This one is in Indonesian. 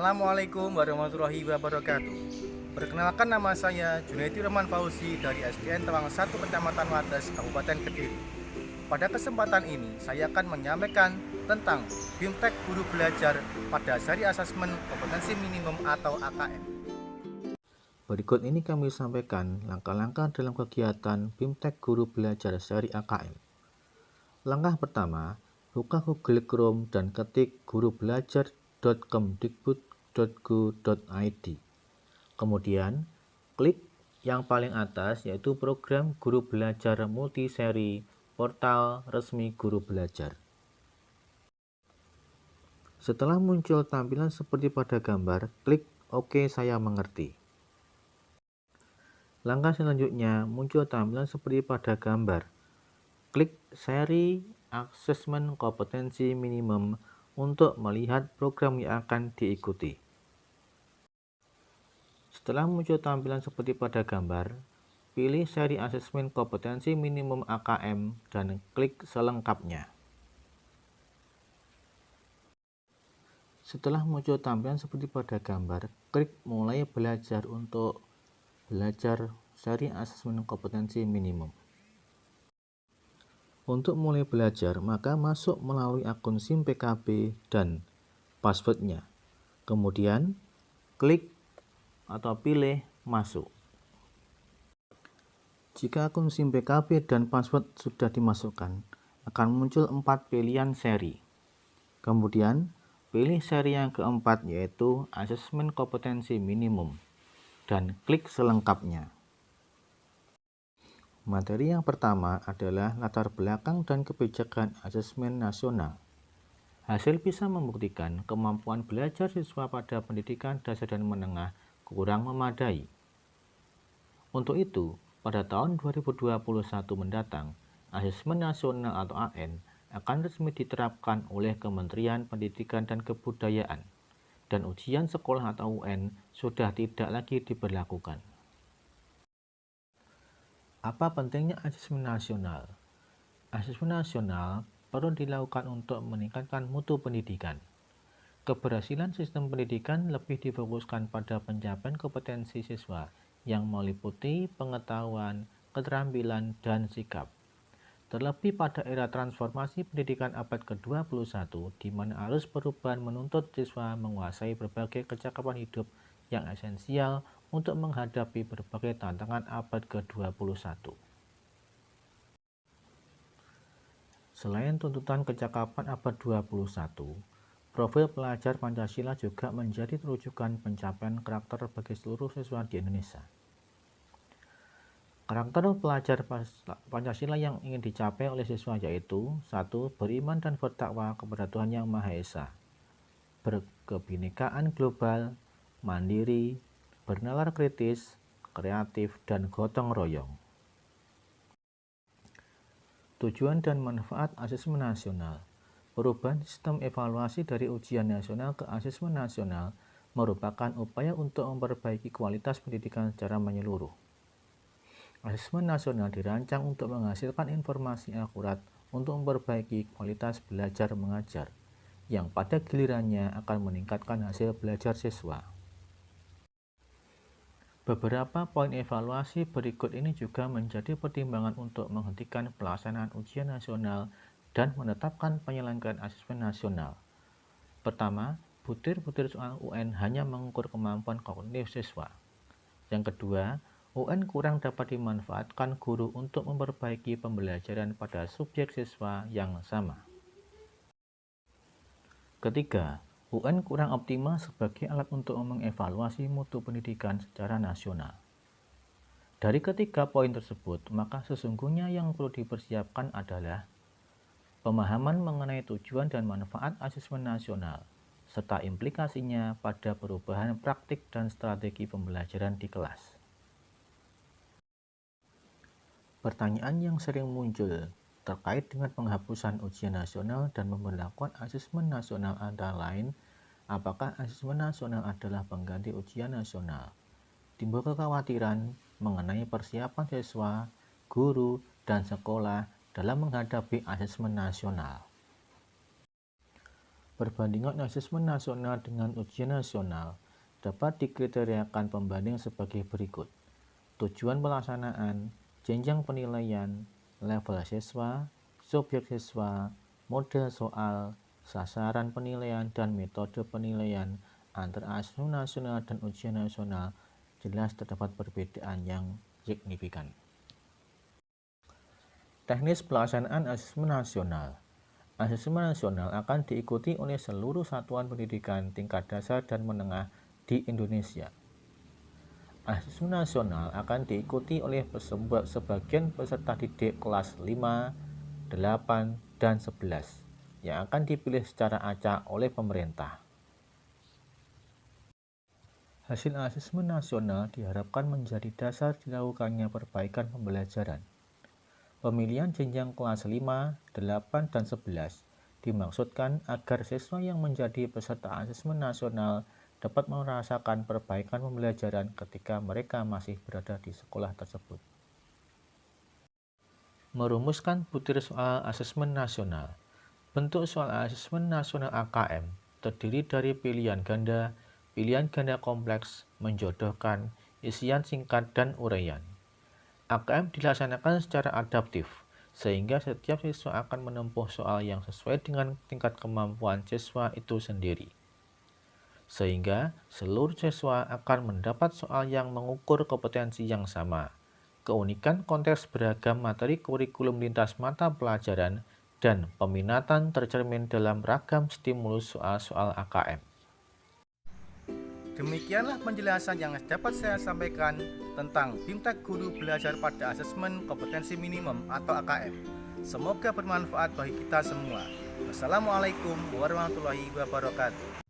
Assalamualaikum warahmatullahi wabarakatuh. Perkenalkan, nama saya Junaidi Rahman Fauzi dari SDN Tawang 1 Kecamatan Wates, Kabupaten Kediri. Pada kesempatan ini saya akan menyampaikan tentang BIMTEK Guru Belajar pada Seri Asesmen Kompetensi Minimum atau AKM. Berikut ini kami sampaikan langkah-langkah dalam kegiatan BIMTEK Guru Belajar Seri AKM. Langkah pertama, buka Google Chrome dan ketik gurubelajar.kemdikbud.go.id. Kemudian, klik yang paling atas yaitu program Guru Belajar Multiseri Portal Resmi Guru Belajar. Setelah muncul tampilan seperti pada gambar, klik OK saya mengerti. Langkah selanjutnya muncul tampilan seperti pada gambar. Klik seri asesmen kompetensi minimum untuk melihat program yang akan diikuti. Setelah muncul tampilan seperti pada gambar, pilih seri asesmen kompetensi minimum AKM dan klik selengkapnya. Setelah muncul tampilan seperti pada gambar, klik mulai belajar untuk belajar seri asesmen kompetensi minimum. Untuk mulai belajar, maka masuk melalui akun SIM PKB dan passwordnya. Kemudian, klik atau pilih masuk. Jika akun SIM PKB dan password sudah dimasukkan, akan muncul 4 pilihan seri. Kemudian, pilih seri yang keempat yaitu asesmen kompetensi minimum dan klik selengkapnya. Materi yang pertama adalah latar belakang dan kebijakan asesmen nasional. Hasil bisa membuktikan kemampuan belajar siswa pada pendidikan dasar dan menengah kurang memadai. Untuk itu, pada tahun 2021 mendatang, asesmen nasional atau AN akan resmi diterapkan oleh Kementerian Pendidikan dan Kebudayaan, dan ujian sekolah atau UN sudah tidak lagi diberlakukan. Apa pentingnya asesmen nasional? Asesmen nasional perlu dilakukan untuk meningkatkan mutu pendidikan. Keberhasilan sistem pendidikan lebih difokuskan pada pencapaian kompetensi siswa yang meliputi pengetahuan, keterampilan, dan sikap. Terlebih pada era transformasi pendidikan abad ke-21, di mana arus perubahan menuntut siswa menguasai berbagai kecakapan hidup yang esensial untuk menghadapi berbagai tantangan abad ke-21. Selain tuntutan kecakapan abad 21, profil pelajar Pancasila juga menjadi rujukan pencapaian karakter bagi seluruh siswa di Indonesia. Karakter pelajar Pancasila yang ingin dicapai oleh siswa yaitu 1. Beriman dan bertakwa kepada Tuhan Yang Maha Esa, berkebinekaan global, mandiri, bernalar kritis, kreatif, dan gotong royong. Tujuan dan manfaat asesmen nasional. Perubahan sistem evaluasi dari ujian nasional ke asesmen nasional merupakan upaya untuk memperbaiki kualitas pendidikan secara menyeluruh. Asesmen nasional dirancang untuk menghasilkan informasi akurat untuk memperbaiki kualitas belajar mengajar, yang pada gilirannya akan meningkatkan hasil belajar siswa. Beberapa poin evaluasi berikut ini juga menjadi pertimbangan untuk menghentikan pelaksanaan ujian nasional dan menetapkan penyelenggaraan asesmen nasional. Pertama, butir-butir soal UN hanya mengukur kemampuan kognitif siswa. Yang kedua, UN kurang dapat dimanfaatkan guru untuk memperbaiki pembelajaran pada subjek siswa yang sama. Ketiga, UN kurang optimal sebagai alat untuk mengevaluasi mutu pendidikan secara nasional. Dari ketiga poin tersebut, maka sesungguhnya yang perlu dipersiapkan adalah pemahaman mengenai tujuan dan manfaat asesmen nasional, serta implikasinya pada perubahan praktik dan strategi pembelajaran di kelas. Pertanyaan yang sering muncul terkait dengan penghapusan ujian nasional dan pemberlakuan asesmen nasional antara lain, apakah asesmen nasional adalah pengganti ujian nasional? Timbul kekhawatiran mengenai persiapan siswa, guru, dan sekolah dalam menghadapi asesmen nasional. Perbandingan asesmen nasional dengan ujian nasional dapat dikriteriakan pembanding sebagai berikut. Tujuan pelaksanaan, jenjang penilaian, level siswa, subjek siswa, model soal, sasaran penilaian, dan metode penilaian antara asesmen nasional dan ujian nasional jelas terdapat perbedaan yang signifikan. Teknis pelaksanaan asesmen nasional. Asesmen nasional akan diikuti oleh seluruh satuan pendidikan tingkat dasar dan menengah di Indonesia. Asesmen nasional akan diikuti oleh sebagian peserta didik kelas 5, 8, dan 11 yang akan dipilih secara acak oleh pemerintah. Hasil asesmen nasional diharapkan menjadi dasar dilakukannya perbaikan pembelajaran. Pemilihan jenjang kelas 5, 8, dan 11 dimaksudkan agar siswa yang menjadi peserta asesmen nasional dapat merasakan perbaikan pembelajaran ketika mereka masih berada di sekolah tersebut. Merumuskan butir soal asesmen nasional. Bentuk soal asesmen nasional AKM terdiri dari pilihan ganda kompleks, menjodohkan, isian singkat, dan uraian. AKM dilaksanakan secara adaptif, sehingga setiap siswa akan menempuh soal yang sesuai dengan tingkat kemampuan siswa itu sendiri. Sehingga seluruh siswa akan mendapat soal yang mengukur kompetensi yang sama. Keunikan konteks beragam materi kurikulum lintas mata pelajaran dan peminatan tercermin dalam ragam stimulus soal-soal AKM. Demikianlah penjelasan yang dapat saya sampaikan tentang BIMTEK Guru Belajar pada Asesmen Kompetensi Minimum atau AKM. Semoga bermanfaat bagi kita semua. Wassalamualaikum warahmatullahi wabarakatuh.